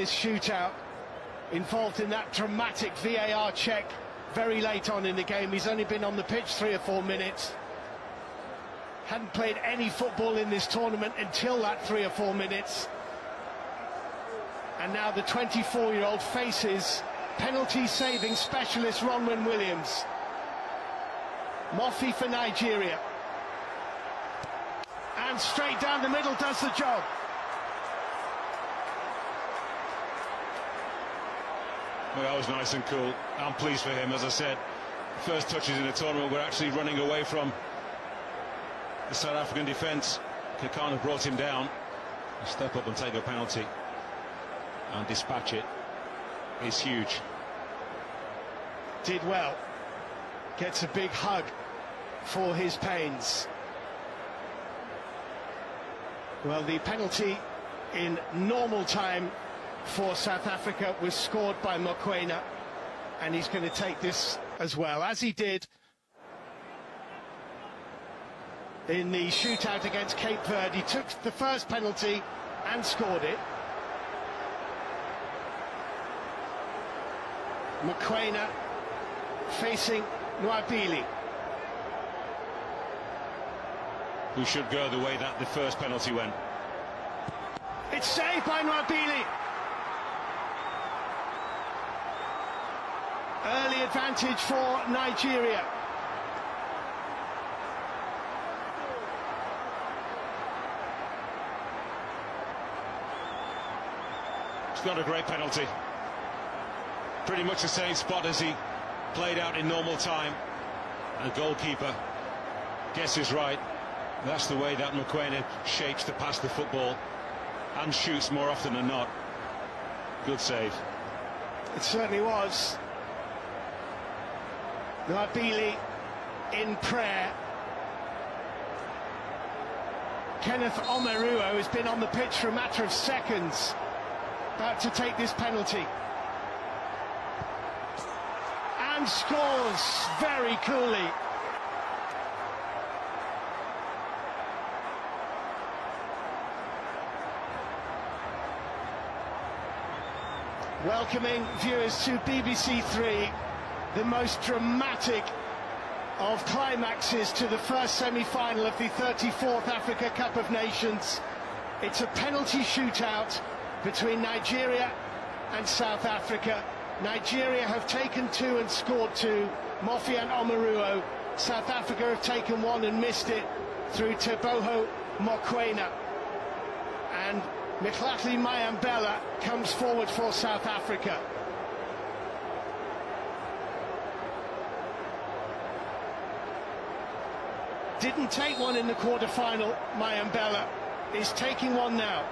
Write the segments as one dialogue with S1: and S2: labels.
S1: This shootout involved in that dramatic VAR check very late on in the game. He's only been on the pitch 3 or 4 minutes. Hadn't played any football in this tournament until that 3 or 4 minutes. And now the 24-year-old faces penalty-saving specialist Ronwen Williams. Mofi for Nigeria. And straight down the middle does the job.
S2: Well, that was nice and cool. I'm pleased for him. As I said, first touches in the tournament were actually running away from the South African defence. Kekana brought him down. Step up and take a penalty and dispatch it is huge.
S1: Did well. Gets a big hug for his pains. Well, the penalty in normal time for South Africa was scored by Mokoena, and he's going to take this as well, as he did in the shootout against Cape Verde. He took the first penalty and scored it. Mokoena facing Nwabili,
S2: who should go the way that the first penalty went.
S1: It's saved by Nwabili. Early advantage for Nigeria.
S2: It's not a great penalty. Pretty much the same spot as he played out in normal time. And the goalkeeper guesses right. That's the way that Mokoena shapes to pass the football and shoots more often than not. Good save.
S1: It certainly was. Nwabili in prayer. Kenneth Omeruo has been on the pitch for a matter of seconds, about to take this penalty. And scores very coolly. Welcoming viewers to BBC Three, the most dramatic of climaxes to the first semi-final of the 34th Africa Cup of Nations. It's a penalty shootout between Nigeria and South Africa. Nigeria have taken 2 and scored 2, Mofi and Omeruo. South Africa have taken 1 and missed it through Teboho Mokoena. And Mkhitaryan Mayambela comes forward for South Africa. Didn't take one in the quarter-final. Mayambela is taking one now.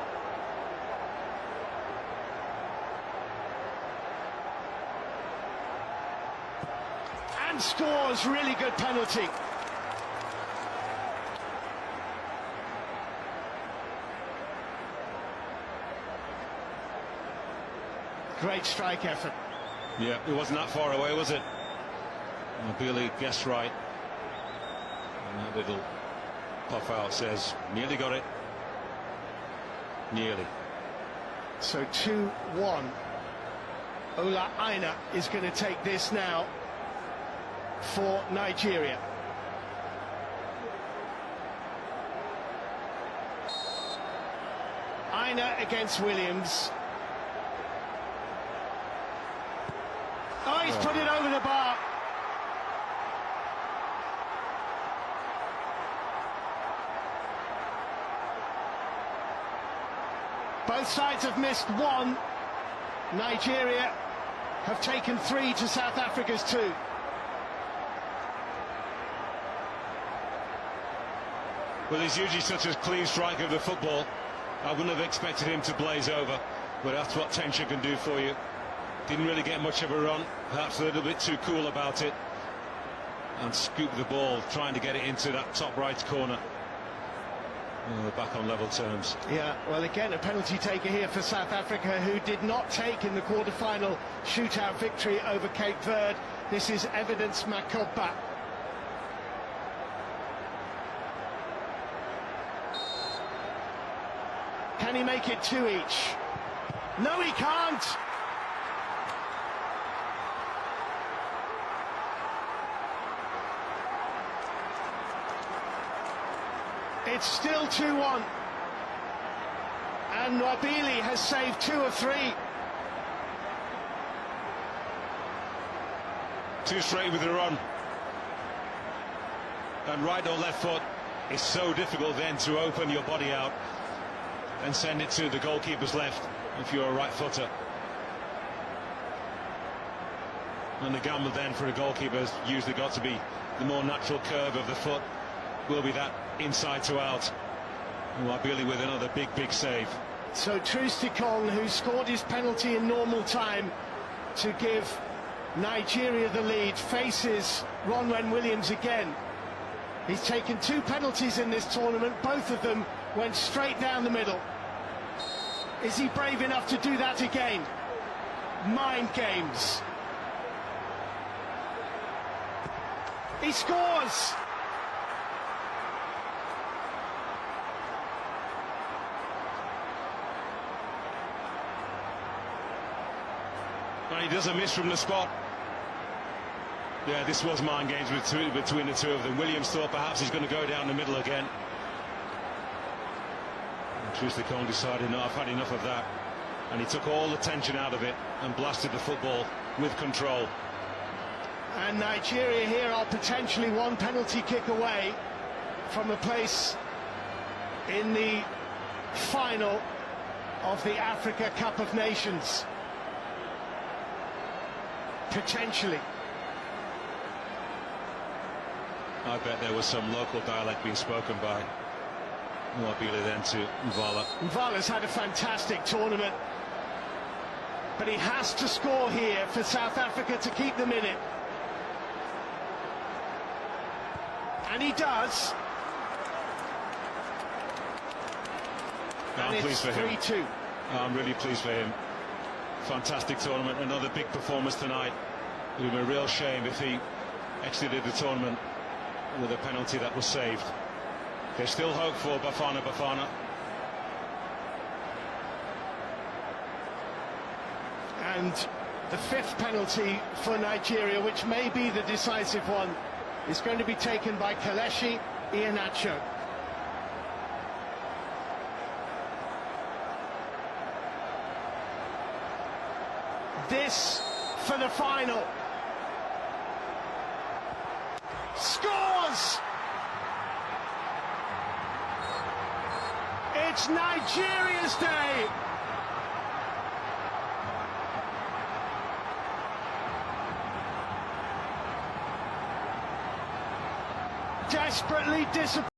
S1: And scores. Really good penalty. Great strike effort.
S2: Yeah, it wasn't that far away, was it? Billy guessed right. And that little puff out says, nearly got it. Nearly.
S1: So 2-1. Ola Aina is going to take this now for Nigeria. Aina against Williams. Oh, he's put it over the bar. Both sides have missed 1. Nigeria have taken 3 to South Africa's 2.
S2: Well, he's usually such a clean striker of the football. I wouldn't have expected him to blaze over, but that's what tension can do for you. Didn't really get much of a run, perhaps a little bit too cool about it, and scooped the ball, trying to get it into that top right corner. Back on level terms.
S1: Yeah, well, again, a penalty taker here for South Africa, who did not take in the quarter-final shootout victory over Cape Verde. This is Evidence Makopa. Can he make it 2 each? No, he can't. It's still 2-1. And Wabili has saved 2 of 3.
S2: Too straight with the run. And right or left foot is so difficult then to open your body out and send it to the goalkeeper's left if you're a right footer. And the gamble then for a goalkeeper has usually got to be the more natural curve of the foot will be that inside to out. Wabili with another big save.
S1: So Trustikong, who scored his penalty in normal time to give Nigeria the lead, faces Ronwen Williams again. He's taken 2 penalties in this tournament, both of them went straight down the middle. Is he brave enough to do that again? Mind games. He scores!
S2: And he doesn't miss from the spot. Yeah, this was mind games between the two of them. Williams thought perhaps he's going to go down the middle again. Trustikong decided, no, I've had enough of that. And he took all the tension out of it and blasted the football with control.
S1: And Nigeria here are potentially 1 penalty kick away from a place in the final of the Africa Cup of Nations. Potentially.
S2: I bet there was some local dialect being spoken by Wabili then to Mvala.
S1: Mvala's had a fantastic tournament, but he has to score here for South Africa to keep them in it. And he does.
S2: I'm pleased for him.
S1: 3-2.
S2: I'm really pleased for him. Fantastic tournament, another big performance tonight. It would be a real shame if he exited the tournament with a penalty that was saved. There's still hope for Bafana.
S1: And the 5th penalty for Nigeria, which may be the decisive one, is going to be taken by Kelechi Iheanacho. This for the final. Scores! It's Nigeria's day! Desperately disappointed.